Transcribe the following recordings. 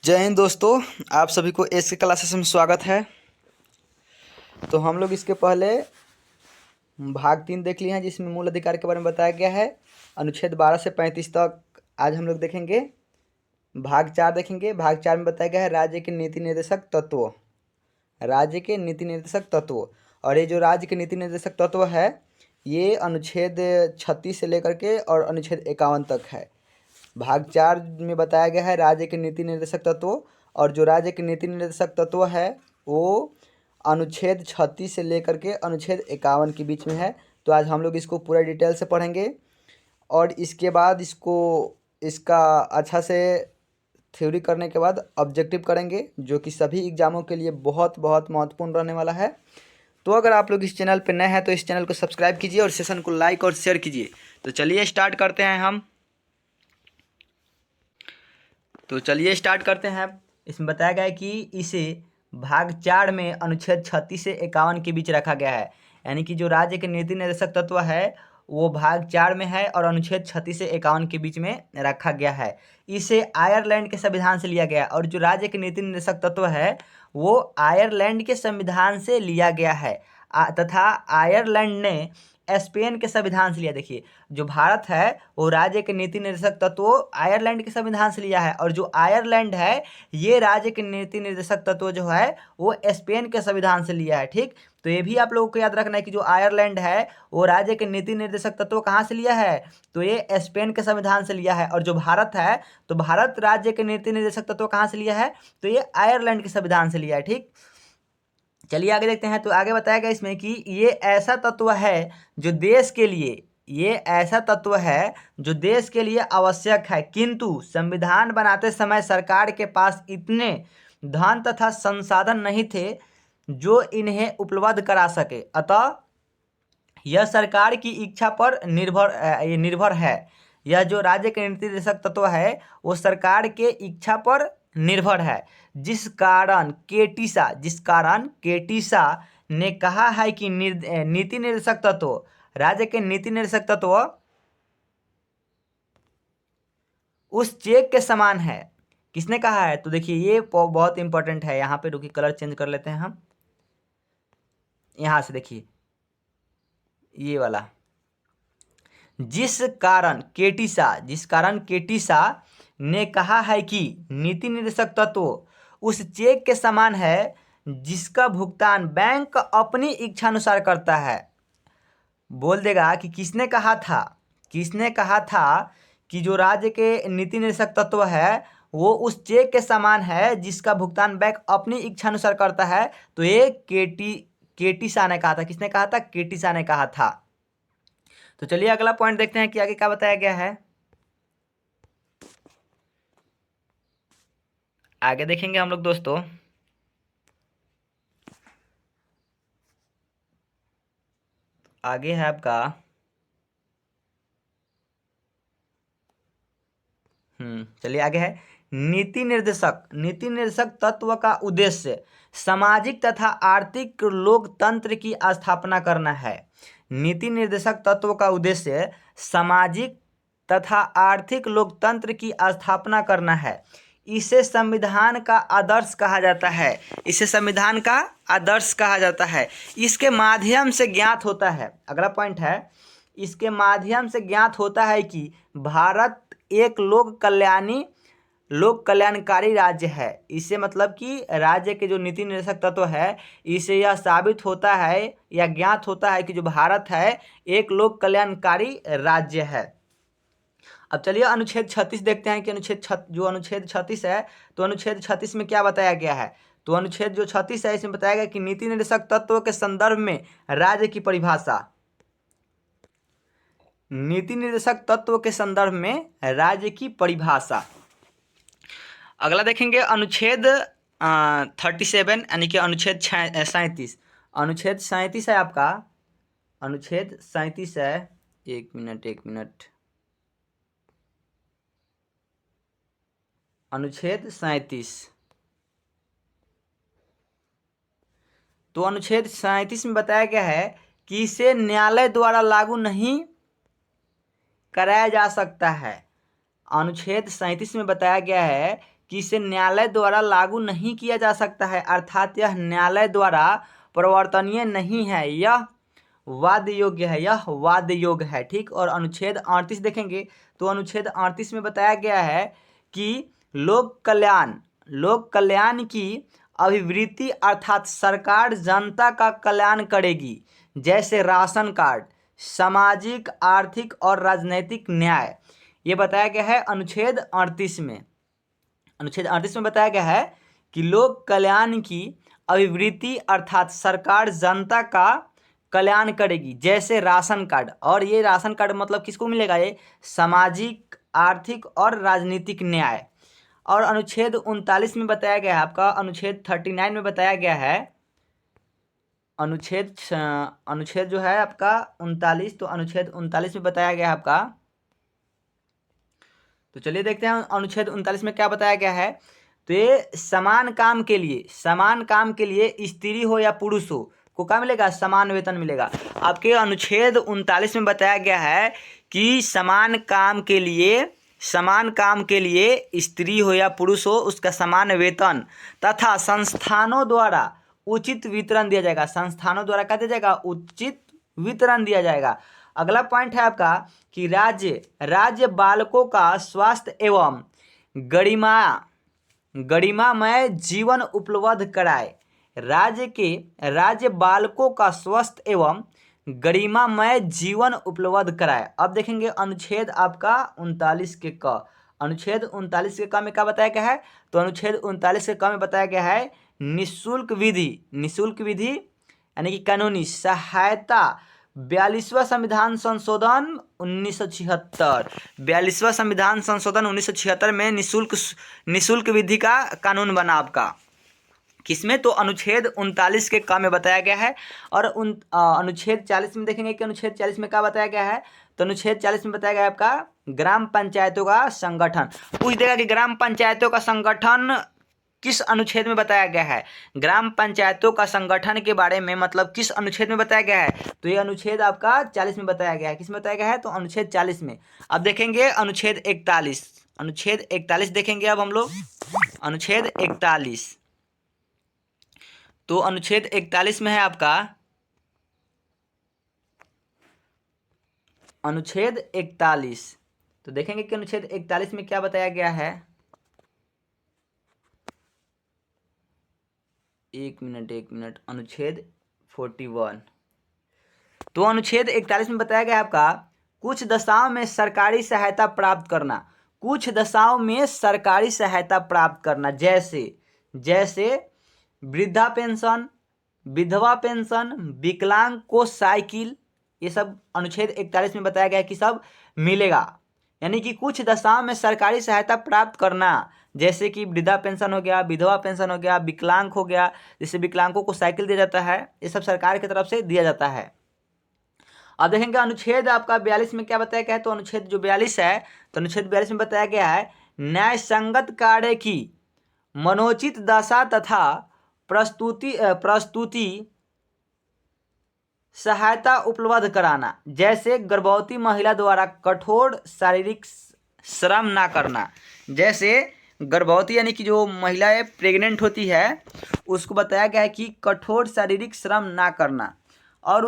जय हिंद दोस्तों, आप सभी को एस के क्लासेस में स्वागत है। तो हम लोग इसके पहले भाग 3 देख लिए हैं, जिसमें मूल अधिकार के बारे में बताया गया है। अनुच्छेद 12 से 35 तक आज हम लोग देखेंगे। भाग 4 देखेंगे। भाग 4 में बताया गया है राज्य के नीति निर्देशक तत्व। राज्य के नीति निर्देशक तत्व, और ये जो राज्य के नीति निर्देशक तत्व है ये अनुच्छेद 36 से लेकर के और अनुच्छेद 51 तक है। भाग 4 में बताया गया है राज्य के नीति निर्देशक तत्व, और जो राज्य के नीति निर्देशक तत्व है वो अनुच्छेद 36 से लेकर के अनुच्छेद 51 के बीच में है। तो आज हम लोग इसको पूरा डिटेल से पढ़ेंगे, और इसके बाद इसका अच्छा से थ्योरी करने के बाद ऑब्जेक्टिव करेंगे, जो कि सभी एग्जामों के लिए बहुत बहुत महत्वपूर्ण रहने वाला है। तो अगर आप लोग इस चैनल पर नए हैं तो इस चैनल को सब्सक्राइब कीजिए और सेशन को लाइक और शेयर कीजिए। तो चलिए स्टार्ट करते हैं हम। इसमें बताया गया है कि इसे भाग 4 में अनुच्छेद 36 से 51 के बीच रखा गया है। यानी कि जो राज्य के नीति निर्देशक तत्व है वो भाग 4 में है और अनुच्छेद 36 से 51 के बीच में रखा गया है। इसे आयरलैंड के संविधान से लिया गया, और जो राज्य के नीति निर्देशक तत्व है वो आयरलैंड के संविधान से लिया गया है तथा आयरलैंड ने स्पेन के संविधान से लिया। देखिए, जो भारत है वो राज्य के नीति निर्देशक तत्व आयरलैंड के संविधान से लिया है, और जो आयरलैंड है ये राज्य के नीति निर्देशक तत्व जो है वो स्पेन के संविधान से लिया है। ठीक, तो ये भी आप लोगों को याद रखना है कि जो आयरलैंड है वो राज्य के नीति निर्देशक तत्व कहाँ से लिया है, तो ये स्पेन के संविधान से लिया है। और जो भारत है तो भारत राज्य के नीति निर्देशक तत्व कहाँ से लिया है, तो ये आयरलैंड के संविधान से लिया है। ठीक, चलिए आगे देखते हैं। तो आगे बताया गया इसमें कि ये ऐसा तत्व है जो देश के लिए आवश्यक है, किंतु संविधान बनाते समय सरकार के पास इतने धन तथा संसाधन नहीं थे जो इन्हें उपलब्ध करा सके। अतः यह सरकार की इच्छा पर निर्भर है। यह जो राज्य के नीति निर्देशक तत्व है वो सरकार के इच्छा पर निर्भर है, जिस कारण केटीसा ने कहा है कि नीति निर्देशक तत्व, राज्य के नीति निर्देशक तत्व उस चेक के समान है। किसने कहा है, तो देखिए ये बहुत इंपॉर्टेंट है। यहाँ पे रुकिए, कलर चेंज कर लेते हैं हम। यहाँ से देखिए ये वाला, जिस कारण केटीसा ने कहा है कि नीति निर्देशक तत्व उस चेक के समान है जिसका भुगतान बैंक अपनी इच्छा अनुसार करता है। बोल देगा कि किसने कहा था कि जो राज्य के नीति निर्देशक तत्व है वो उस चेक के समान है जिसका भुगतान बैंक अपनी इच्छा अनुसार करता है। तो ये केटीसा ने कहा था। किसने कहा था, केटीसा ने कहा था। तो चलिए अगला पॉइंट देखते हैं कि आगे क्या बताया गया है। आगे देखेंगे हम लोग दोस्तों। आगे है आपका चलिए आगे है नीति निर्देशक तत्व का उद्देश्य सामाजिक तथा आर्थिक लोकतंत्र की स्थापना करना है। नीति निर्देशक तत्व का उद्देश्य सामाजिक तथा आर्थिक लोकतंत्र की स्थापना करना है। इसे संविधान का आदर्श कहा जाता है। इसके माध्यम से ज्ञात होता है, अगला पॉइंट है, इसके माध्यम से ज्ञात होता है कि भारत एक लोक कल्याणकारी राज्य है। इससे मतलब कि राज्य के जो नीति निर्देशक तत्व है इससे यह साबित होता है या ज्ञात होता है कि जो भारत है एक लोक कल्याणकारी राज्य है। अब चलिए अनुच्छेद 36 देखते हैं कि अनुच्छेद 36 है तो अनुच्छेद 36 में क्या बताया गया है। तो अनुच्छेद जो 36 है इसमें बताया गया कि नीति निर्देशक तत्व के संदर्भ में राज्य की परिभाषा, नीति निर्देशक तत्व के संदर्भ में राज्य की परिभाषा। अगला देखेंगे अनुच्छेद 37 यानी कि अनुच्छेद 37। अनुच्छेद 37 है आपका, अनुच्छेद 37 है, एक मिनट, अनुच्छेद 37। तो अनुच्छेद 37 में बताया गया है कि इसे न्यायालय द्वारा लागू नहीं कराया जा सकता है। अनुच्छेद 37 में बताया गया है कि इसे न्यायालय द्वारा लागू नहीं किया जा सकता है, अर्थात यह न्यायालय द्वारा प्रवर्तनीय नहीं है, यह वाद योग्य है, यह वाद योग्य है। ठीक। और अनुच्छेद 38 देखेंगे तो अनुच्छेद 38 में बताया गया है कि लोक कल्याण की अभिवृद्धि अर्थात सरकार जनता का कल्याण करेगी, जैसे राशन कार्ड, सामाजिक, आर्थिक और राजनीतिक न्याय। ये बताया गया है अनुच्छेद 38 में। अनुच्छेद 38 में बताया गया है कि लोक कल्याण की अभिवृद्धि अर्थात सरकार जनता का कल्याण करेगी, जैसे राशन कार्ड। और ये राशन कार्ड मतलब किसको मिलेगा? ये सामाजिक, आर्थिक और राजनीतिक न्याय। और अनुच्छेद 39 में बताया गया है आपका, अनुच्छेद 39 में बताया गया है, अनुच्छेद जो है आपका 39, तो अनुच्छेद 39 में बताया गया है आपका। तो चलिए देखते हैं अनुच्छेद 39 में क्या बताया गया है। तो ये समान काम के लिए स्त्री हो या पुरुष हो को क्या मिलेगा? समान वेतन मिलेगा। आपके अनुच्छेद 39 में बताया गया है कि समान काम के लिए स्त्री हो या पुरुष हो उसका समान वेतन तथा संस्थानों द्वारा उचित वितरण दिया जाएगा। संस्थानों द्वारा क्या दिया जाएगा? उचित वितरण दिया जाएगा। अगला पॉइंट है आपका कि राज्य बालकों का स्वास्थ्य एवं गरिमामय जीवन उपलब्ध कराए। राज्य बालकों का स्वस्थ एवं गरिमामय जीवन उपलब्ध कराए। अब देखेंगे अनुच्छेद आपका 39 के क। अनुच्छेद 39 के क में क्या बताया गया है? तो अनुच्छेद 39 के क में बताया गया है निःशुल्क विधि यानी कि कानूनी सहायता 42वां संविधान संशोधन 1976। 42वां संविधान संशोधन 1976 में निःशुल्क विधि का कानून बना आपका। किसमें? तो अनुच्छेद 39 के क में बताया गया है। और अनुच्छेद 40 में देखेंगे कि अनुच्छेद 40 में क्या बताया गया है। तो अनुच्छेद 40 में बताया गया है आपका ग्राम पंचायतों का संगठन। पूछ देगा कि ग्राम पंचायतों का संगठन किस अनुच्छेद में बताया गया है। ग्राम पंचायतों का संगठन के बारे में मतलब किस अनुच्छेद में बताया गया है? तो ये अनुच्छेद आपका 40 में बताया गया है। किस में बताया गया है? तो अनुच्छेद 40 में। अब देखेंगे अनुच्छेद 41 देखेंगे अब हम लोग अनुच्छेद 41। तो अनुच्छेद 41 में है आपका अनुच्छेद 41। तो देखेंगे कि अनुच्छेद 41 में क्या बताया गया है। एक मिनट अनुच्छेद 41। तो अनुच्छेद 41 में बताया गया है आपका कुछ दशाओं में सरकारी सहायता प्राप्त करना, जैसे वृद्धा पेंशन, विधवा पेंशन, विकलांग को साइकिल, ये सब अनुच्छेद 41 में बताया गया है कि सब मिलेगा। यानी कि कुछ दशाओं में सरकारी सहायता प्राप्त करना, जैसे कि वृद्धा पेंशन हो गया, विधवा पेंशन हो गया, विकलांग हो गया, जैसे विकलांगों को साइकिल दिया जाता है, ये सब सरकार की तरफ से दिया जाता है। अब देखेंगे अनुच्छेद आपका 42 में क्या बताया गया है। तो अनुच्छेद जो 42 है, तो अनुच्छेद 42 में बताया गया है न्याय संगत कार्य की मनोचित दशा तथा प्रस्तुति सहायता उपलब्ध कराना, जैसे गर्भवती महिला द्वारा कठोर शारीरिक श्रम ना करना। जैसे गर्भवती यानी कि जो महिलाएं प्रेग्नेंट होती है उसको बताया गया है कि कठोर शारीरिक श्रम ना करना। और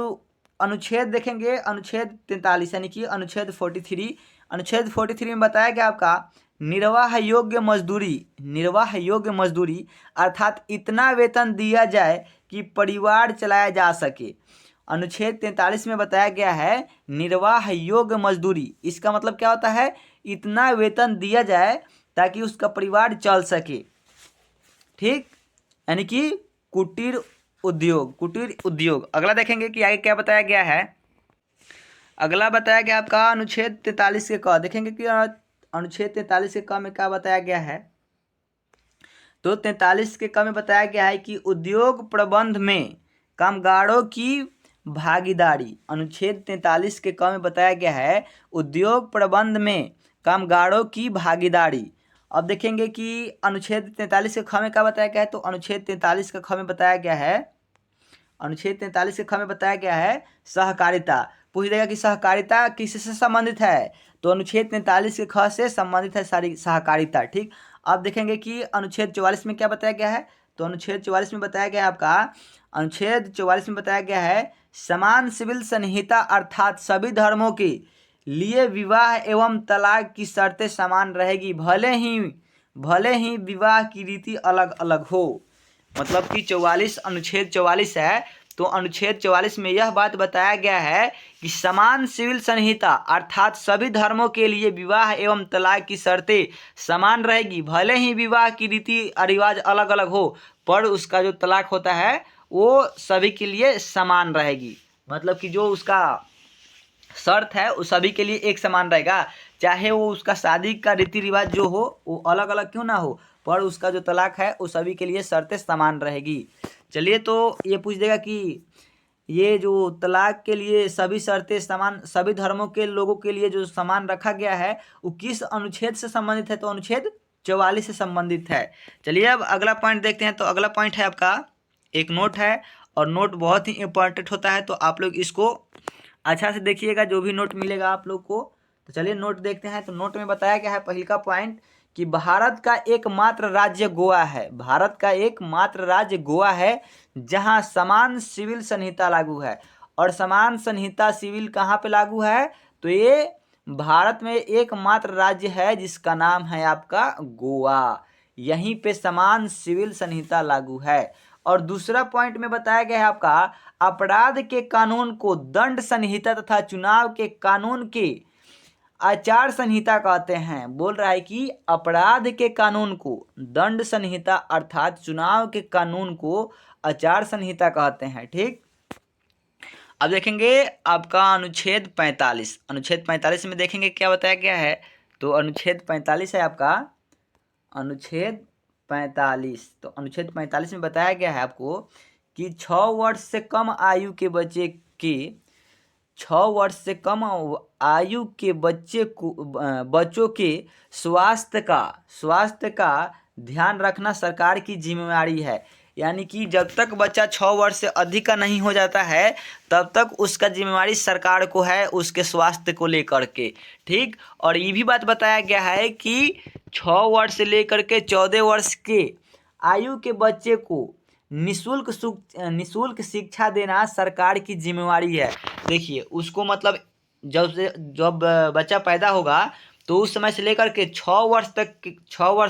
अनुच्छेद देखेंगे अनुच्छेद 43 यानी कि अनुच्छेद 43। अनुच्छेद 43 में बताया गया आपका निर्वाह योग्य मजदूरी अर्थात इतना वेतन दिया जाए कि परिवार चलाया जा सके। अनुच्छेद 43 में बताया गया है निर्वाह योग्य मजदूरी, इसका मतलब क्या होता है? इतना वेतन दिया जाए ताकि उसका परिवार चल सके। ठीक, यानी कि कुटीर उद्योग। अगला देखेंगे कि आगे क्या बताया गया है। अगला बताया गया आपका अनुच्छेद 43 के क। देखेंगे कि अनुच्छेद 43 के क में क्या बताया गया है। तो 43 के क में बताया गया है कि उद्योग प्रबंध में कामगारों की भागीदारी। अनुच्छेद 43 के क में बताया गया है उद्योग प्रबंध में कामगारों की भागीदारी। अब देखेंगे कि अनुच्छेद 43 के ख में क्या बताया गया है। तो अनुच्छेद 43 के ख में बताया गया है सहकारिता। पूछ देगा कि सहकारिता किससे संबंधित है। तो अनुच्छेद 43 के ख से संबंधित है सारी सहकारिता। ठीक, अब देखेंगे कि अनुच्छेद 44 में क्या बताया गया है। तो अनुच्छेद 44 में बताया गया है आपका, अनुच्छेद 44 में बताया गया है समान सिविल संहिता अर्थात सभी धर्मों के लिए विवाह एवं तलाक की शर्तें समान रहेगी, भले ही विवाह की रीति अलग अलग हो। मतलब कि 44 अनुच्छेद 44 है, तो अनुच्छेद 44 में यह बात बताया गया है कि समान सिविल संहिता अर्थात सभी धर्मों के लिए विवाह एवं तलाक की शर्तें समान रहेगी, भले ही विवाह की रीति रिवाज अलग अलग हो, पर उसका जो तलाक होता है वो सभी के लिए समान रहेगी। मतलब कि जो उसका शर्त है वो सभी के लिए एक समान रहेगा, चाहे वो उसका शादी का रीति रिवाज जो हो वो अलग अलग क्यों ना हो, पर उसका जो तलाक है वो सभी के लिए शर्तें समान रहेगी। चलिए, तो ये पूछ देगा कि ये जो तलाक के लिए सभी शर्तें समान, सभी धर्मों के लोगों के लिए जो समान रखा गया है वो किस अनुच्छेद से संबंधित है। तो अनुच्छेद 44 से संबंधित है। चलिए अब अगला पॉइंट देखते हैं। तो अगला पॉइंट है आपका, एक नोट है और नोट बहुत ही इंपॉर्टेंट होता है, तो आप लोग इसको अच्छा से देखिएगा जो भी नोट मिलेगा आप लोग को। तो चलिए नोट देखते हैं। तो नोट में बताया गया है पहले का पॉइंट कि भारत का एकमात्र राज्य गोवा है, भारत का एकमात्र राज्य गोवा है जहां समान सिविल संहिता लागू है। और समान संहिता सिविल कहाँ पे लागू है, तो ये भारत में एकमात्र राज्य है जिसका नाम है आपका गोवा, यहीं पे समान सिविल संहिता लागू है। और दूसरा पॉइंट में बताया गया है आपका अपराध के कानून को दंड संहिता तथा चुनाव के कानून के आचार संहिता कहते हैं। बोल रहा है कि अपराध के कानून को दंड संहिता अर्थात चुनाव के कानून को आचार संहिता कहते हैं। ठीक, अब देखेंगे आपका अनुच्छेद 45। अनुच्छेद 45 में देखेंगे क्या बताया गया है। तो अनुच्छेद 45 है आपका, अनुच्छेद 45। तो अनुच्छेद 45 में बताया गया है आपको कि 6 वर्ष से कम आयु के बच्चे के 6 वर्ष से कम आयु के बच्चों के स्वास्थ्य का ध्यान रखना सरकार की जिम्मेवारी है। यानी कि जब तक बच्चा 6 वर्ष से अधिक का नहीं हो जाता है तब तक उसका जिम्मेवारी सरकार को है उसके स्वास्थ्य को लेकर के। ठीक, और ये भी बात बताया गया है कि 6 वर्ष से लेकर के 14 वर्ष के आयु के बच्चे को निःशुल्क शिक्षा देना सरकार की जिम्मेवारी है। देखिए उसको मतलब जब बच्चा पैदा होगा तो उस समय से लेकर के 6 वर्ष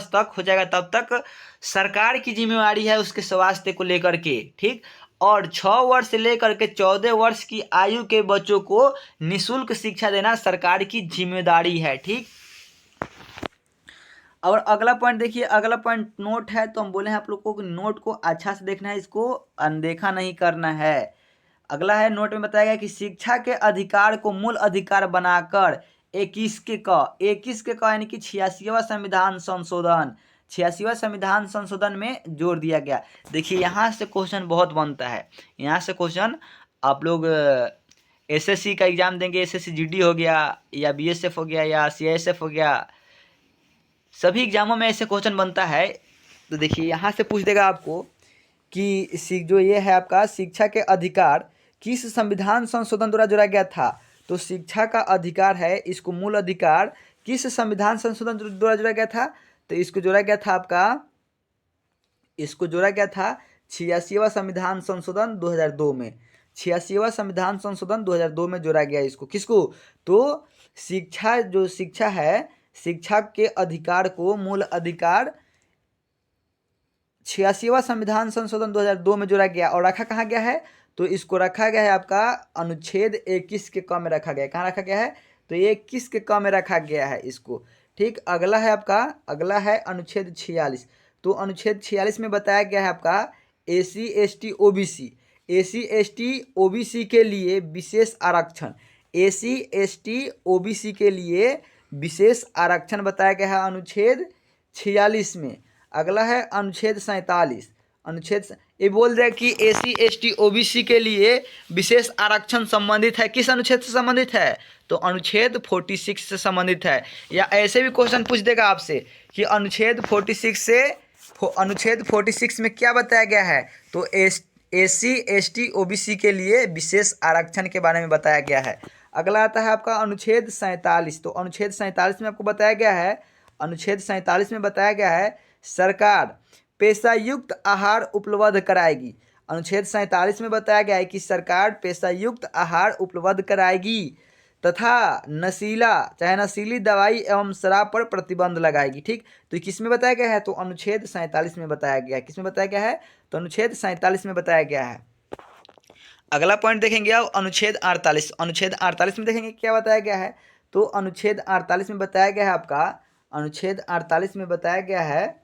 तक हो जाएगा तब तक सरकार की जिम्मेवारी है उसके स्वास्थ्य को लेकर के। ठीक, और 6 वर्ष से लेकर के 14 वर्ष की आयु के बच्चों को निःशुल्क शिक्षा देना सरकार की जिम्मेदारी है। ठीक, और अगला पॉइंट देखिए, अगला पॉइंट नोट है। तो हम बोले हैं आप लोग को कि नोट को अच्छा से देखना है, इसको अनदेखा नहीं करना है। अगला है, नोट में बताया गया कि शिक्षा के अधिकार को मूल अधिकार बनाकर 21 के क यानी कि 86वां संविधान संशोधन 86वां संविधान संशोधन में जोड़ दिया गया। देखिए यहाँ से क्वेश्चन बहुत बनता है, यहाँ से क्वेश्चन आप लोग एसएससी का एग्जाम देंगे, एसएससी जीडी हो गया या बीएसएफ हो गया या सीआईएसएफ हो गया, सभी एग्जामों में ऐसे क्वेश्चन बनता है। तो देखिए यहाँ से पूछ देगा आपको कि जो ये है आपका शिक्षा के अधिकार किस संविधान संशोधन द्वारा जोड़ा गया था। तो शिक्षा का अधिकार है, इसको मूल अधिकार किस संविधान संशोधन द्वारा जोड़ा गया था। तो इसको जोड़ा गया था आपका, इसको जोड़ा गया था 86वां संविधान संशोधन 2002 में। 86वां संविधान संशोधन 2002 में जोड़ा गया इसको। किसको, तो शिक्षा है, शिक्षा के अधिकार को मूल अधिकार 86वां संविधान संशोधन 2002 में जोड़ा गया और रखा कहाँ गया है। तो इसको रखा गया है आपका अनुच्छेद 21 के क में रखा गया है। कहाँ रखा गया है, तो ये 21 के क में रखा गया है इसको। ठीक, अगला है आपका, अगला है अनुच्छेद 46। तो अनुच्छेद 46 में बताया गया है आपका एसी एसटी ओबीसी के लिए विशेष आरक्षण, ओबीसी के लिए विशेष आरक्षण बताया गया है अनुच्छेद 46 में। अगला है अनुच्छेद 47। ये बोल रहा है कि एसटी ओबीसी के लिए विशेष आरक्षण संबंधित है, किस अनुच्छेद से संबंधित है। तो अनुच्छेद 46 से संबंधित है। या ऐसे भी क्वेश्चन पूछ देगा आपसे कि अनुच्छेद 46 में क्या बताया गया है। तो एसटी ओबीसी के लिए विशेष आरक्षण के बारे में बताया गया है। अगला आता है आपका अनुच्छेद 47। तो अनुच्छेद 47 में आपको बताया गया है अनुच्छेद 47 में बताया गया है सरकार पेशा युक्त आहार उपलब्ध कराएगी। अनुच्छेद 47 में बताया गया है कि सरकार पेशा युक्त आहार उपलब्ध कराएगी तथा नशीला चाहे नशीली दवाई एवं शराब पर प्रतिबंध लगाएगी। ठीक, तो किस में बताया गया है? तो अनुच्छेद 47 में बताया गया है। किस में बताया गया है? तो अनुच्छेद 47 में बताया गया है। अगला पॉइंट देखेंगे अब अनुच्छेद 48। अनुच्छेद 48 में देखेंगे क्या बताया गया है। तो अनुच्छेद 48 में बताया गया है आपका, अनुच्छेद 48 में बताया गया है,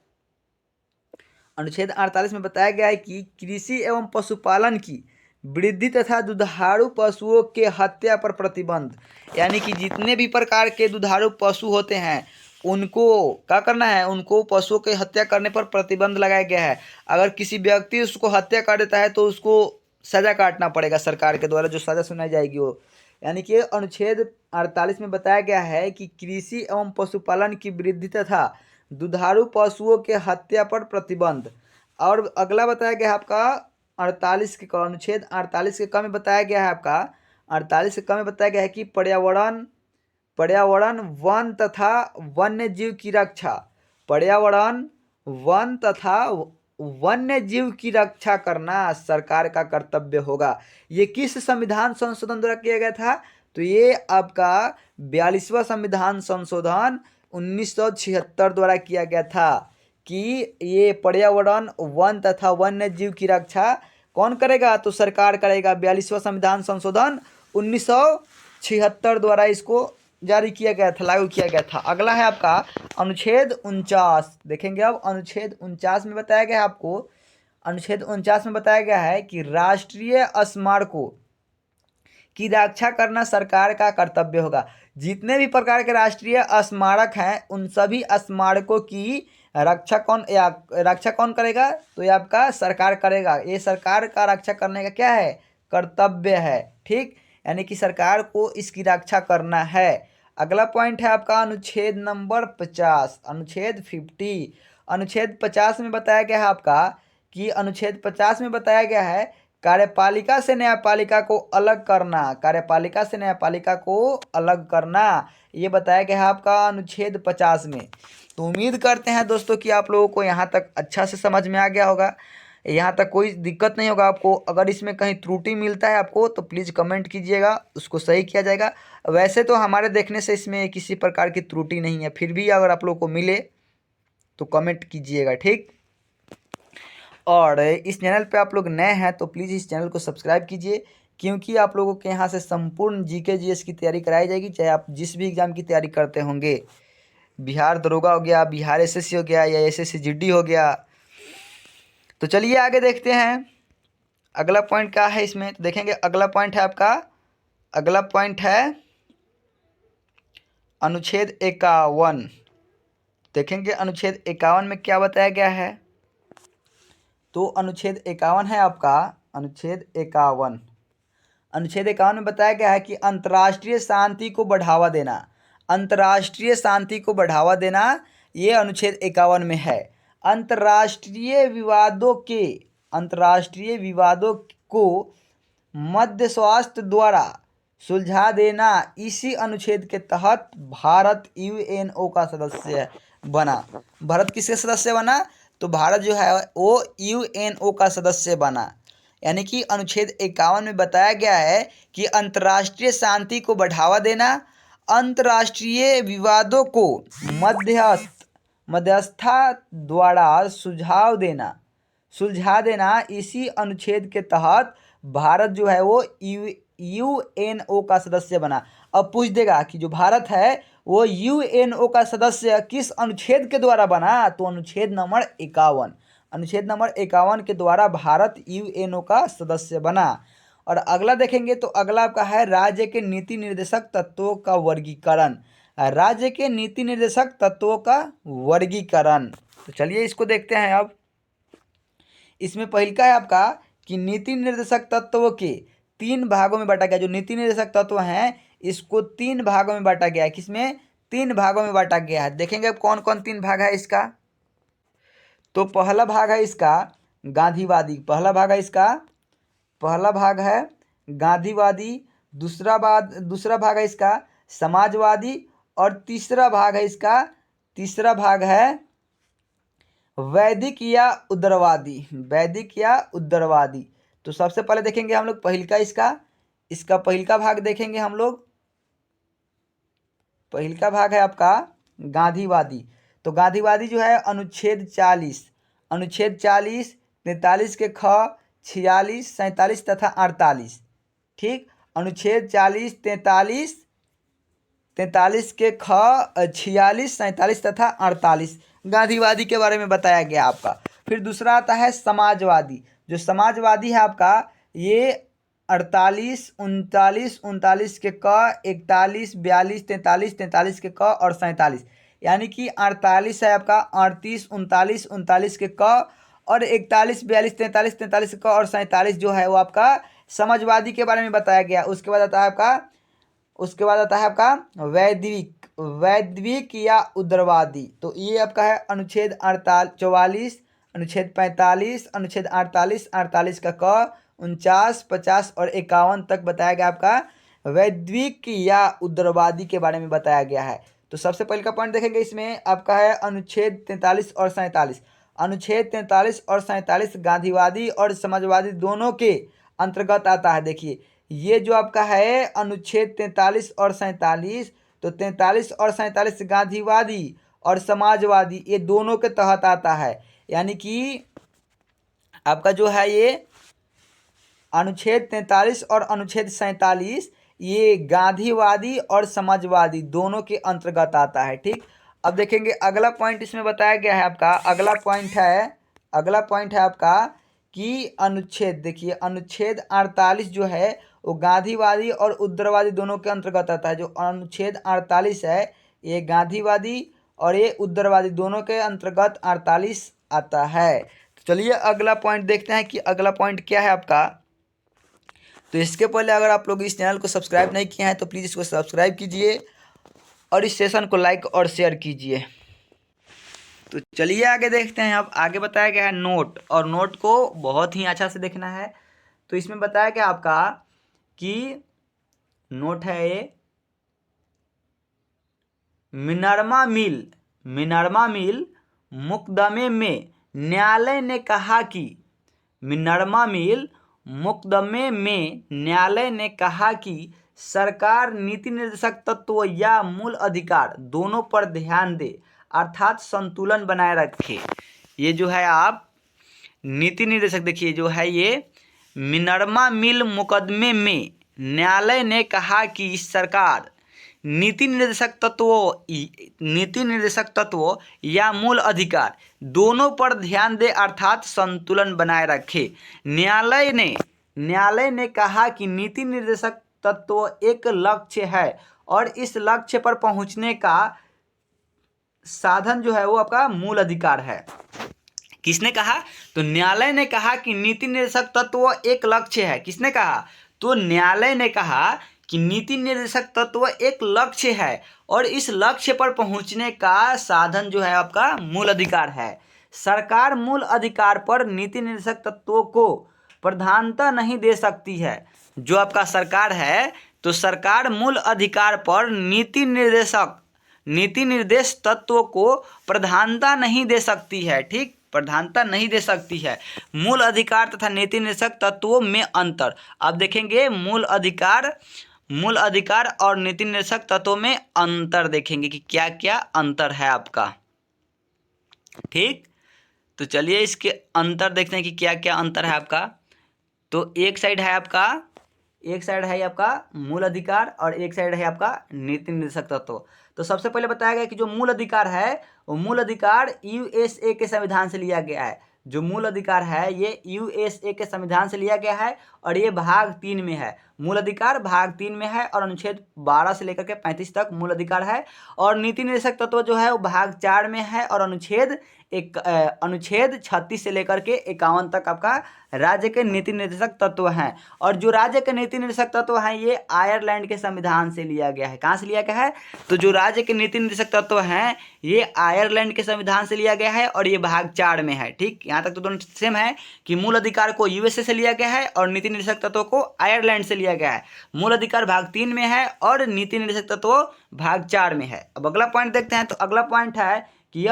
अनुच्छेद 48 में बताया गया है कि कृषि एवं पशुपालन की वृद्धि तथा दुधारू पशुओं के हत्या पर प्रतिबंध। यानी कि जितने भी प्रकार के दुधारू पशु होते हैं उनको क्या करना है? उनको पशुओं की हत्या करने पर प्रतिबंध लगाया गया है। अगर किसी व्यक्ति उसको हत्या कर देता है तो उसको सजा काटना पड़ेगा सरकार के द्वारा, जो सजा सुनाई जाएगी वो। यानी कि अनुच्छेद 48 में बताया गया है कि कृषि एवं पशुपालन की वृद्धि तथा दुधारू पशुओं के हत्या पर प्रतिबंध। और अगला बताया गया है आपका 48 के अनुच्छेद 48 के क में बताया गया है आपका, 48 के क में बताया गया है कि पर्यावरण वन तथा वन्य जीव की रक्षा, पर्यावरण वन तथा वन्य जीव की रक्षा करना सरकार का कर्तव्य होगा। ये किस संविधान संशोधन द्वारा किया गया था? तो ये आपका 42वां संविधान संशोधन 1976 द्वारा किया गया था कि ये पर्यावरण वन तथा वन्य जीव की रक्षा कौन करेगा? तो सरकार करेगा। 42वां संविधान संशोधन 1976 द्वारा इसको जारी किया गया था, लागू किया गया था। अगला है आपका अनुच्छेद 49। देखेंगे अब अनुच्छेद 49 में बताया गया है आपको, अनुच्छेद 49 में बताया गया है कि राष्ट्रीय स्मारकों की रक्षा करना सरकार का कर्तव्य होगा। जितने भी प्रकार के राष्ट्रीय स्मारक हैं उन सभी स्मारकों की रक्षा कौन करेगा? तो ये आपका सरकार करेगा। ये सरकार का रक्षा करने का क्या है? कर्तव्य है। ठीक, यानी कि सरकार को इसकी रक्षा करना है। अगला पॉइंट है आपका अनुच्छेद नंबर 50, अनुच्छेद 50। अनुच्छेद 50 में बताया गया है आपका कि अनुच्छेद 50 में बताया गया है कार्यपालिका से न्यायपालिका को अलग करना, कार्यपालिका से न्यायपालिका को अलग करना, ये बताया गया है आपका अनुच्छेद 50 में। तो उम्मीद करते हैं दोस्तों कि आप लोगों को यहाँ तक अच्छा से समझ में आ गया होगा, यहाँ तक कोई दिक्कत नहीं होगा आपको। अगर इसमें कहीं त्रुटि मिलता है आपको तो प्लीज़ कमेंट कीजिएगा, उसको सही किया जाएगा। वैसे तो हमारे देखने से इसमें किसी प्रकार की त्रुटि नहीं है, फिर भी अगर आप लोगों को मिले तो कमेंट कीजिएगा। ठीक, और इस चैनल पे आप लोग नए हैं तो प्लीज़ इस चैनल को सब्सक्राइब कीजिए, क्योंकि आप लोगों के यहाँ से संपूर्ण जीके जीएस की तैयारी कराई जाएगी, चाहे आप जिस भी एग्ज़ाम की तैयारी करते होंगे। बिहार दरोगा हो गया, बिहार एसएससी हो गया, या एसएससी जीडी हो गया। तो चलिए आगे देखते हैं अगला पॉइंट क्या है इसमें। तो देखेंगे अगला पॉइंट है आपका, अगला पॉइंट है अनुच्छेद 51। देखेंगे अनुच्छेद 51 में क्या बताया गया है। तो अनुच्छेद 51 है आपका, अनुच्छेद 51। अनुच्छेद 51 में बताया गया है कि अंतर्राष्ट्रीय शांति को बढ़ावा देना, अंतर्राष्ट्रीय शांति को बढ़ावा देना, ये अनुच्छेद 51 में है। अंतर्राष्ट्रीय विवादों को मध्यस्थता द्वारा सुलझा देना, इसी अनुच्छेद के तहत भारत यूएनओ का सदस्य बना। भारत किसके सदस्य बना? तो भारत जो है वो यूएनओ का सदस्य बना। यानी कि अनुच्छेद 51 में बताया गया है कि अंतर्राष्ट्रीय शांति को बढ़ावा देना, अंतर्राष्ट्रीय विवादों को मध्यस्थता द्वारा सुलझा देना, इसी अनुच्छेद के तहत भारत जो है वो यूएनओ का सदस्य बना। अब पूछ देगा कि जो भारत है वो यूएनओ का सदस्य किस अनुच्छेद के द्वारा बना? तो अनुच्छेद नंबर 51, अनुच्छेद नंबर 51 के द्वारा भारत यूएनओ का सदस्य बना। और अगला देखेंगे तो अगला आपका है राज्य के नीति निर्देशक तत्वों का वर्गीकरण, राज्य के नीति निर्देशक तत्वों का वर्गीकरण। तो चलिए इसको देखते हैं। अब इसमें पहले का है आपका कि नीति निर्देशक तत्वों के 3 भागों में बांटा गया। जो नीति निर्देशक तत्व हैं इसको 3 भागों में बांटा गया है। किसमें? 3 भागों में बांटा गया है। देखेंगे कौन कौन 3 भाग है इसका। तो पहला भाग है इसका गांधीवादी, पहला भाग है गांधीवादी, दूसरा भाग है इसका समाजवादी, और तीसरा भाग है इसका तीसरा भाग है वैदिक या उदारवादी, वैदिक या उदारवादी। तो सबसे पहले देखेंगे हम लोग पहिलका इसका पहिलका भाग देखेंगे हम लोग। पहिलका भाग है आपका गांधीवादी। तो गांधीवादी जो है अनुच्छेद 40, अनुच्छेद 40, 43 के ख, 46, 47 तथा 48। ठीक, अनुच्छेद 40, 43, 43 के ख, 46, 47 तथा 48 गांधीवादी के बारे में बताया गया आपका। फिर दूसरा आता है समाजवादी। जो समाजवादी है आपका ये 48, 39, 39 के क, 41, 42, 43, 43 के क और 47, यानी कि 48 है आपका, 38, 39, 39 के क और 41, 42, 43, 43 के क और 47 जो है वो आपका समाजवादी के बारे में बताया गया। उसके बाद आता है आपका वैदिक या उदारवादी। तो ये आपका है अनुच्छेद 44, अनुच्छेद 45, अनुच्छेद 48, 48 का क, 49, 50 और 51 तक बताया गया आपका वैदिक या उदारवादी के बारे में बताया गया है। तो सबसे पहले का पॉइंट देखेंगे इसमें आपका है अनुच्छेद 43 और 47। अनुच्छेद 43 और 47 गांधीवादी और समाजवादी दोनों के अंतर्गत आता है। देखिए ये जो आपका है अनुच्छेद 43 और 47, तो 43 और 47 गांधीवादी और समाजवादी ये दोनों के तहत आता है। यानी कि आपका जो है ये अनुच्छेद 43 और अनुच्छेद 47 ये गांधीवादी और समाजवादी दोनों के अंतर्गत आता है। ठीक, अब देखेंगे अगला पॉइंट इसमें बताया गया है आपका। अगला पॉइंट है आपका कि अनुच्छेद, देखिए अनुच्छेद 48 जो है वो गांधीवादी और उदारवादी दोनों के अंतर्गत आता है। जो अनुच्छेद 48 है ये गांधीवादी और ये उदारवादी दोनों के अंतर्गत 48 आता है। तो चलिए अगला पॉइंट देखते हैं कि अगला पॉइंट क्या है आपका। तो इसके पहले अगर आप लोग इस चैनल को सब्सक्राइब नहीं किए हैं तो प्लीज़ इसको सब्सक्राइब कीजिए और इस सेशन को लाइक और शेयर कीजिए। तो चलिए आगे देखते हैं। अब आगे बताया गया है नोट, और नोट को बहुत ही अच्छा से देखना है। तो इसमें बताया गया आपका कि नोट है ये मिनर्मा मिल मुकदमे में न्यायालय ने कहा कि सरकार नीति निर्देशक तत्व या मूल अधिकार दोनों पर ध्यान दे, अर्थात संतुलन बनाए रखे। ये जो है आप नीति निर्देशक देखिए जो है ये मिनर्मा मिल मुकदमे में न्यायालय ने कहा कि सरकार नीति निर्देशक तत्व या मूल अधिकार दोनों पर ध्यान दे, अर्थात संतुलन बनाए रखे। न्यायालय ने कहा कि नीति निर्देशक तत्व एक लक्ष्य है और इस लक्ष्य पर पहुंचने का साधन जो है वो आपका मूल अधिकार है। किसने कहा? तो न्यायालय ने कहा कि नीति निर्देशक तत्व एक लक्ष्य है। किसने कहा? तो न्यायालय ने कहा कि नीति निर्देशक तत्व एक लक्ष्य है और इस लक्ष्य पर पहुंचने का साधन जो है आपका मूल अधिकार है। सरकार मूल अधिकार पर नीति निर्देशक तत्वों को प्रधानता नहीं दे सकती है। जो आपका सरकार है तो सरकार मूल अधिकार पर नीति निर्देश तत्वों को प्रधानता नहीं दे सकती है। ठीक, प्रधानता नहीं दे सकती है। मूल अधिकार तथा नीति निर्देशक तत्वों में अंतर। अब देखेंगे मूल अधिकार और नीति निर्देशक तत्वों में अंतर देखेंगे कि क्या क्या अंतर है आपका। ठीक, तो चलिए इसके अंतर देखते हैं कि क्या क्या अंतर है आपका। तो एक साइड है आपका मूल अधिकार और एक साइड है आपका नीति निर्देशक तत्व। तो सबसे पहले बताया गया कि जो मूल अधिकार है वो मूल अधिकार यूएसए के संविधान से लिया गया है। जो मूल अधिकार है ये यूएसए के संविधान से लिया गया है और ये भाग 3 में है। मूल अधिकार भाग 3 में है और अनुच्छेद 12 से लेकर के 35 तक मूल अधिकार है। और नीति निर्देशक तत्व जो है वो भाग 4 में है और अनुच्छेद एक अनुच्छेद 36 से लेकर के 51 तक आपका राज्य के नीति निर्देशक तत्व हैं। और जो राज्य के नीति निर्देशक तत्व हैं ये आयरलैंड के संविधान से लिया गया है। कहाँ से लिया गया है? तो जो राज्य के नीति निर्देशक तत्व हैं ये आयरलैंड के संविधान से लिया गया है और ये भाग 4 में है। ठीक, यहाँ तक तो दोनों सेम है कि मूल अधिकार को यूएसए से लिया गया है और नीति निर्देशक तत्व को आयरलैंड से लिया गया है। मूल अधिकार भाग 3 में है और नीति निर्देशक तत्व भाग 4 में है। अब अगला पॉइंट देखते हैं। तो अगला पॉइंट है कि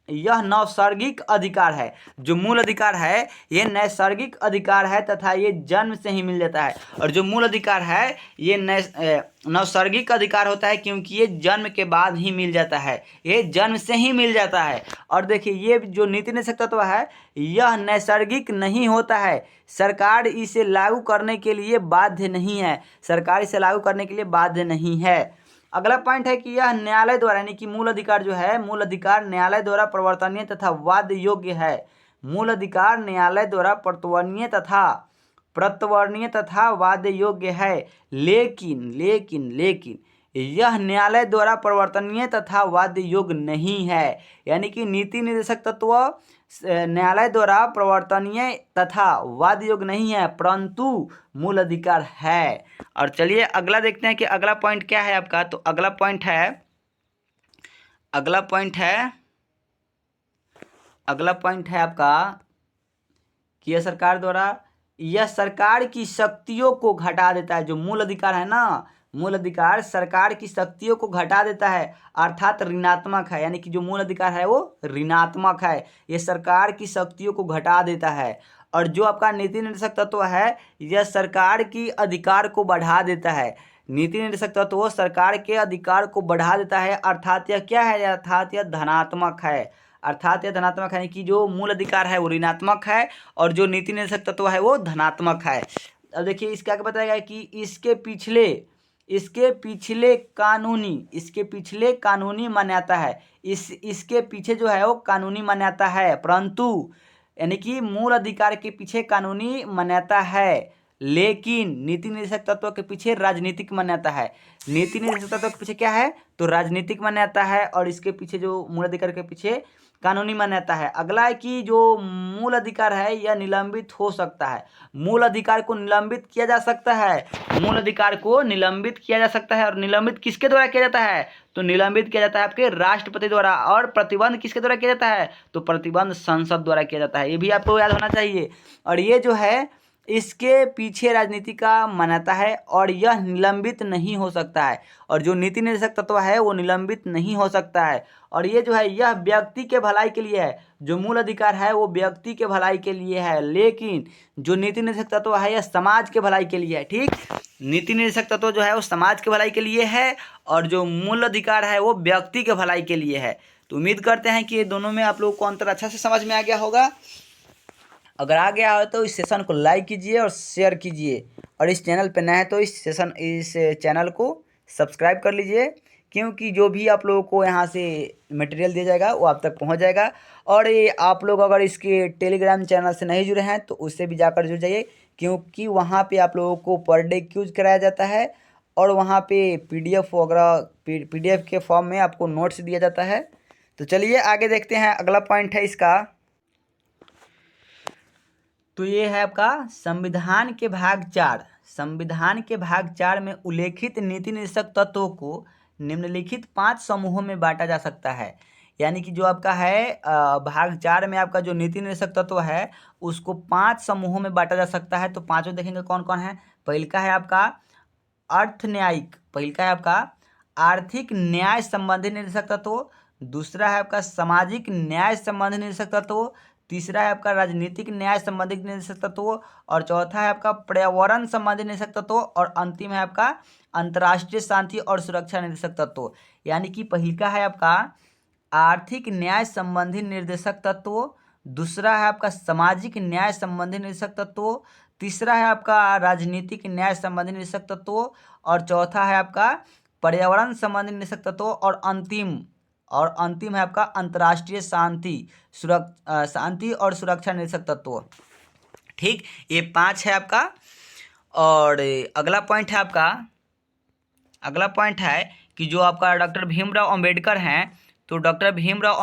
यह नैसर्गिक अधिकार है। जो मूल अधिकार है ये नैसर्गिक अधिकार है तथा ये जन्म से ही मिल जाता है। और जो मूल अधिकार है ये नैसर्गिक अधिकार होता है क्योंकि ये जन्म के बाद ही मिल जाता है, ये जन्म से ही मिल जाता है। और देखिए ये जो नीति निर्देशक तत्व है यह नैसर्गिक नहीं होता है, सरकार इसे लागू करने के लिए बाध्य नहीं है, सरकार इसे लागू करने के लिए बाध्य नहीं है। अगला पॉइंट है कि यह न्यायालय द्वारा, यानी कि मूल अधिकार जो है, मूल अधिकार न्यायालय द्वारा प्रवर्तनीय तथा वाद योग्य है। मूल अधिकार न्यायालय द्वारा प्रवर्तनीय तथा वाद योग्य है। लेकिन यह न्यायालय द्वारा प्रवर्तनीय तथा वाद योग्य नहीं है। यानी कि नीति निर्देशक तत्व न्यायालय द्वारा प्रवर्तनीय तथा वाद योग्य नहीं है परंतु मूल अधिकार है। और चलिए अगला देखते हैं कि अगला पॉइंट क्या है आपका। तो अगला पॉइंट है आपका कि यह सरकार की शक्तियों को घटा देता है। जो मूल अधिकार है ना, मूल अधिकार सरकार की शक्तियों को घटा देता है अर्थात ऋणात्मक है। यानी कि जो मूल अधिकार है वो ऋणात्मक है, ये सरकार की शक्तियों को घटा देता है। और जो आपका नीति निर्देशक तत्व है यह सरकार की अधिकार को बढ़ा देता है। नीति निर्देशक तत्व सरकार के अधिकार को बढ़ा देता है अर्थात यह क्या है? अर्थात यह धनात्मक है। यानी कि जो मूल अधिकार है वो ऋणात्मक है और जो नीति निर्देशक तत्व है वो धनात्मक है। अब देखिए इसका क्या बताएगा कि इसके पिछले कानूनी मान्यता है। इसके पीछे जो है वो कानूनी मान्यता है परंतु, यानी कि मूल अधिकार के पीछे कानूनी मान्यता है लेकिन नीति निर्देशक तत्व के पीछे राजनीतिक मान्यता है। नीति निर्देशक तत्व के पीछे क्या है? तो राजनीतिक मान्यता है और इसके पीछे जो मूल अधिकार के पीछे कानूनी मान्यता है। अगला है कि जो मूल अधिकार है यह निलंबित हो सकता है। मूल अधिकार को निलंबित किया जा सकता है। मूल अधिकार को निलंबित किया जा सकता है और निलंबित किसके द्वारा किया जाता है? तो निलंबित किया जाता है आपके राष्ट्रपति द्वारा। और प्रतिबंध किसके द्वारा किया जाता है? तो प्रतिबंध संसद द्वारा किया जाता है। ये भी आपको याद होना चाहिए। और ये जो है इसके पीछे राजनीति का मान्यता है और यह निलंबित नहीं हो सकता है। और जो नीति निर्देशक तत्व है वो निलंबित नहीं हो सकता है। और ये जो है यह व्यक्ति के भलाई के लिए है। जो मूल अधिकार है वो व्यक्ति के भलाई के लिए है लेकिन जो नीति निर्देशक तत्व है यह समाज के भलाई के लिए है। ठीक, नीति निर्देशक तत्व जो है वो समाज के भलाई के लिए है और जो मूल अधिकार है वो व्यक्ति के भलाई के लिए है। तो उम्मीद करते हैं कि ये दोनों में आप लोगों को अंतर अच्छा से समझ में आ गया होगा। अगर आ गया हो तो इस सेशन को लाइक कीजिए और शेयर कीजिए और इस चैनल पर नए हैं तो इस चैनल को सब्सक्राइब कर लीजिए क्योंकि जो भी आप लोगों को यहाँ से मटेरियल दिया जाएगा वो आप तक पहुँच जाएगा। और ये आप लोग अगर इसके टेलीग्राम चैनल से नहीं जुड़े हैं तो उससे भी जाकर जुड़ जाइए क्योंकि वहाँ पे आप लोगों को पर डे क्यूज कराया जाता है और वहाँ पे PDF वगैरह PDF के फॉर्म में आपको नोट्स दिया जाता है। तो चलिए आगे देखते हैं। अगला पॉइंट है इसका, तो ये है आपका संविधान के भाग 4। संविधान के भाग 4 में उल्लेखित नीति निर्देशक तत्वों को निम्नलिखित 5 समूहों में बांटा जा सकता है। यानी कि जो आपका है भाग 4 में आपका जो नीति निर्देशक तत्व है उसको 5 समूहों में बांटा जा सकता है। तो पांचों देखेंगे कौन कौन है। पहिलका है आपका आर्थिक न्याय संबंधी निर्देशक तत्व। दूसरा है आपका सामाजिक न्याय संबंधी निर्देशक तत्व। तीसरा है आपका राजनीतिक न्याय संबंधी निर्देशक तत्व और चौथा है आपका पर्यावरण संबंधी निर्देशक तत्व और अंतिम है आपका अंतर्राष्ट्रीय शांति और सुरक्षा निर्देशक तत्व। यानी कि पहिलका है आपका आर्थिक न्याय संबंधी निर्देशक तत्व, दूसरा है आपका सामाजिक न्याय संबंधी निर्देशक तत्व, तीसरा है आपका राजनीतिक न्याय संबंधी निर्देशक तत्व और चौथा है आपका पर्यावरण संबंधी निर्देशक तत्व और अंतिम है आपका अंतर्राष्ट्रीय शांति और सुरक्षा निर्देशक तत्व। ठीक, ये 5 है आपका। और अगला पॉइंट है कि जो आपका डॉक्टर भीमराव अंबेडकर हैं तो डॉक्टर भीमराव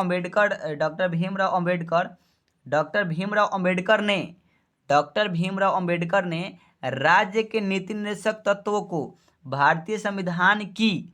अंबेडकर ने राज्य के नीति निर्देशक तत्वों को भारतीय संविधान की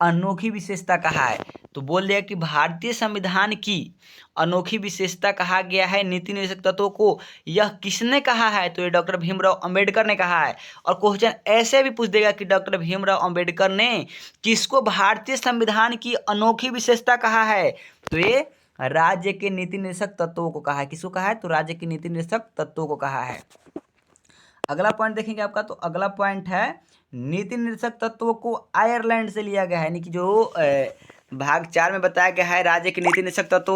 अनोखी विशेषता कहा है। तो बोल दिया कि भारतीय संविधान की अनोखी विशेषता कहा गया है नीति निर्देशक तत्वों को। यह किसने कहा है? तो ये डॉक्टर भीमराव अंबेडकर ने कहा है। और क्वेश्चन ऐसे भी पूछ देगा कि डॉक्टर भीमराव अंबेडकर ने किसको भारतीय संविधान की अनोखी विशेषता कहा है? तो ये राज्य के नीति निर्देशक तत्वों को कहा है। किसको कहा है? तो राज्य के नीति निर्देशक तत्वों को कहा है। अगला पॉइंट देखेंगे आपका, तो अगला पॉइंट है नीति निर्देशक तत्वों को आयरलैंड से लिया गया है। यानी कि जो भाग 4 में बताया गया है राज्य के नीति निर्देशक तत्व,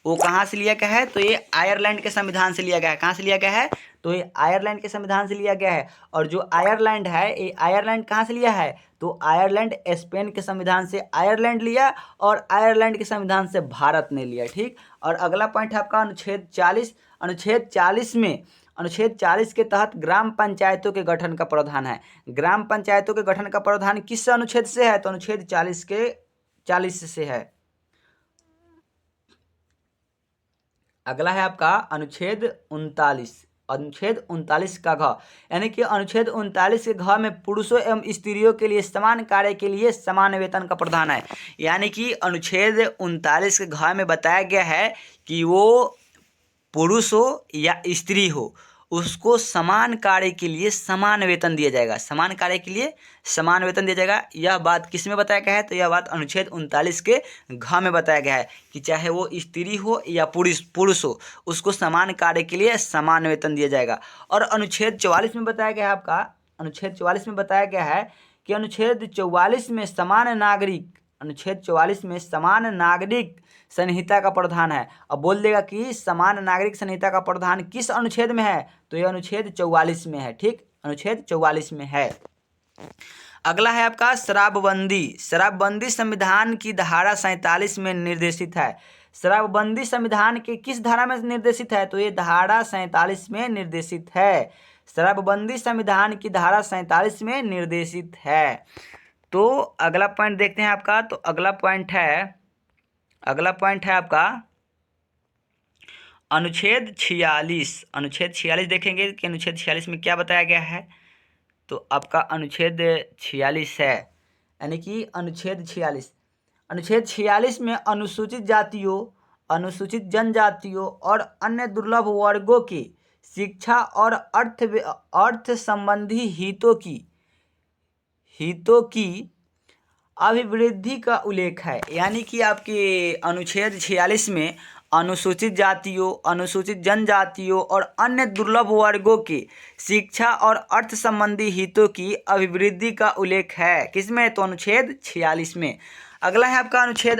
वो कहाँ से लिया गया है? तो ये आयरलैंड के संविधान से लिया गया है। कहाँ से लिया गया है? तो ये आयरलैंड के संविधान से लिया गया है। और जो आयरलैंड है, ये आयरलैंड कहाँ से लिया है? तो आयरलैंड स्पेन के संविधान से आयरलैंड लिया और आयरलैंड के संविधान से भारत ने लिया। ठीक। और अगला पॉइंट है आपका अनुच्छेद 40। अनुच्छेद 40 के तहत ग्राम पंचायतों के गठन का प्रावधान है। ग्राम पंचायतों के गठन का प्रावधान किस अनुच्छेद से है? तो अनुच्छेद 40 से है। अगला है आपका अनुच्छेद 39 का घ, यानी कि अनुच्छेद 39 के घ में पुरुषों एवं स्त्रियों के लिए समान कार्य के लिए समान वेतन का प्रावधान है। यानी कि अनुच्छेद 39 के घ में बताया गया है कि वो पुरुष हो या स्त्री हो, उसको समान कार्य के लिए समान वेतन दिया जाएगा। समान कार्य के लिए समान वेतन दिया जाएगा। यह बात किस में बताया गया है? तो यह बात अनुच्छेद 39 के घ में बताया गया है कि चाहे वो स्त्री हो या पुरुष हो, उसको समान कार्य के लिए समान वेतन दिया जाएगा। और अनुच्छेद 44 में बताया गया है आपका, अनुच्छेद 44 में बताया गया है कि अनुच्छेद 44 में समान नागरिक संहिता का प्रावधान है। अब बोल देगा कि समान नागरिक संहिता का प्रावधान किस अनुच्छेद में है? तो यह अनुच्छेद 44 में है। ठीक, अनुच्छेद 44 में है। अगला है आपका शराबबंदी संविधान की धारा 47 में निर्देशित है। शराबबंदी संविधान के किस धारा में निर्देशित है? तो ये धारा 47 में निर्देशित है। शराबबंदी संविधान की धारा 47 में निर्देशित है। तो अगला पॉइंट देखते हैं आपका, तो अगला पॉइंट है आपका अनुच्छेद 46 देखेंगे कि अनुच्छेद 46 में क्या बताया गया है। तो आपका अनुच्छेद 46 है, यानी कि अनुच्छेद 46 में अनुसूचित जातियों, अनुसूचित जनजातियों और अन्य दुर्लभ वर्गों की शिक्षा और अर्थ संबंधी हितों की अभिवृद्धि का उल्लेख है। यानी कि आपके अनुच्छेद 46 में अनुसूचित जातियों, अनुसूचित जनजातियों और अन्य दुर्लभ वर्गों की शिक्षा और अर्थ संबंधी हितों की अभिवृद्धि का उल्लेख है। किसमें? तो अनुच्छेद 46 में। अगला है आपका अनुच्छेद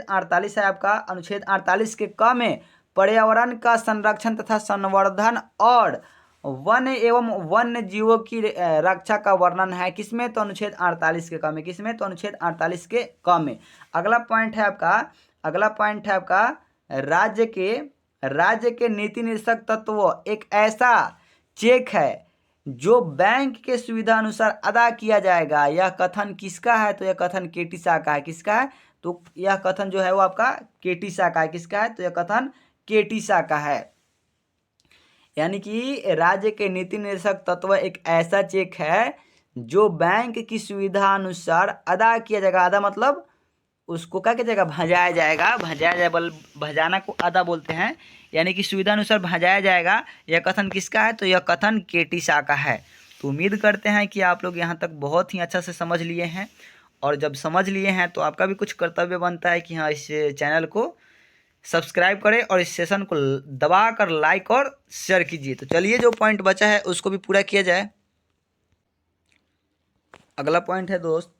48 है आपका। अनुच्छेद 48 के क में पर्यावरण का संरक्षण तथा संवर्धन और वन एवं वन्य जीवों की रक्षा का वर्णन है। किसमें? तो अनुच्छेद 48 के क में। किसमें? तो अनुच्छेद 48 के क में। अगला पॉइंट है आपका राज्य के नीति निर्देशक तत्व एक ऐसा चेक है जो बैंक के सुविधा अनुसार अदा किया जाएगा। यह कथन किसका है? तो यह कथन केटी शाह का है। किसका है? तो यह कथन जो है वो आपका केटी शाह का है। किसका है? तो यह कथन केटी शाह का है। यानी कि राज्य के नीति निर्देशक तत्व एक ऐसा चेक है जो बैंक की सुविधा अनुसार अदा किया जाएगा। अदा मतलब उसको क्या किया जाएगा? भजाया जाएगा। भजाना को अदा बोलते हैं। यानी कि सुविधा अनुसार भजाया जाएगा। यह कथन किसका है? तो यह कथन केटी शाह का है। तो उम्मीद करते हैं कि आप लोग यहाँ तक बहुत ही अच्छा से समझ लिए हैं। और जब समझ लिए हैं तो आपका भी कुछ कर्तव्य बनता है कि हाँ, इस चैनल को सब्सक्राइब करें और इस सेशन को दबा कर लाइक और शेयर कीजिए। तो चलिए, जो पॉइंट बचा है उसको भी पूरा किया जाए। अगला पॉइंट है दोस्त,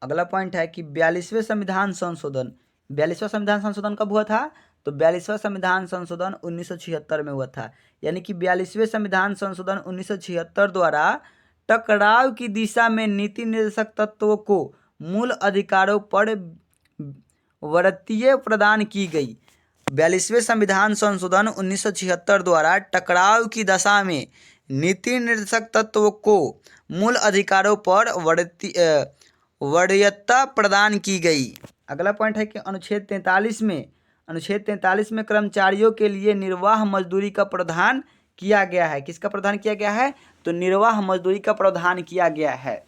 अगला पॉइंट है कि 42वें संविधान संशोधन। 42वां संविधान संशोधन कब हुआ था? तो 42वां संविधान संशोधन 1976 में हुआ था। यानी कि 42वें संविधान संशोधन 1976 द्वारा टकराव की दिशा में नीति निर्देशक तत्वों को मूल अधिकारों पर वरीयता प्रदान की गई। 42वें संविधान संशोधन 1976 द्वारा टकराव की दशा में नीति निर्देशक तत्वों को मूल अधिकारों पर वरीयता प्रदान की गई। अगला पॉइंट है कि अनुच्छेद 43 में कर्मचारियों के लिए निर्वाह मजदूरी का प्रावधान किया गया है। किसका प्रावधान किया गया है? तो निर्वाह मजदूरी का प्रावधान किया गया है।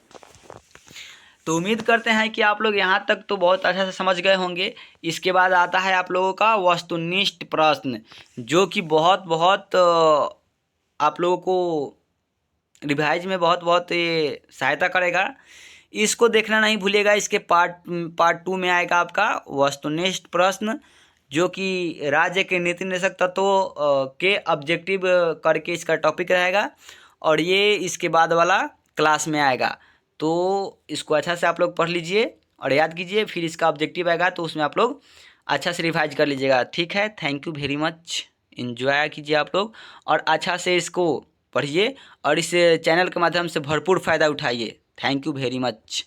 तो उम्मीद करते हैं कि आप लोग यहाँ तक तो बहुत अच्छा से समझ गए होंगे। इसके बाद आता है आप लोगों का वस्तुनिष्ठ प्रश्न, जो कि बहुत आप लोगों को रिवाइज में बहुत ये सहायता करेगा। इसको देखना नहीं भूलिएगा। इसके पार्ट 2 में आएगा आपका वस्तुनिष्ठ प्रश्न, जो कि राज्य के नीति निर्देशक तत्वों के ऑब्जेक्टिव करके इसका टॉपिक रहेगा, और ये इसके बाद वाला क्लास में आएगा। तो इसको अच्छा से आप लोग पढ़ लीजिए और याद कीजिए, फिर इसका ऑब्जेक्टिव आएगा तो उसमें आप लोग अच्छा से रिवाइज कर लीजिएगा। ठीक है, thank you very much. Enjoy कीजिए आप लोग और अच्छा से इसको पढ़िए और इस चैनल के माध्यम से भरपूर फ़ायदा उठाइए। Thank you very much.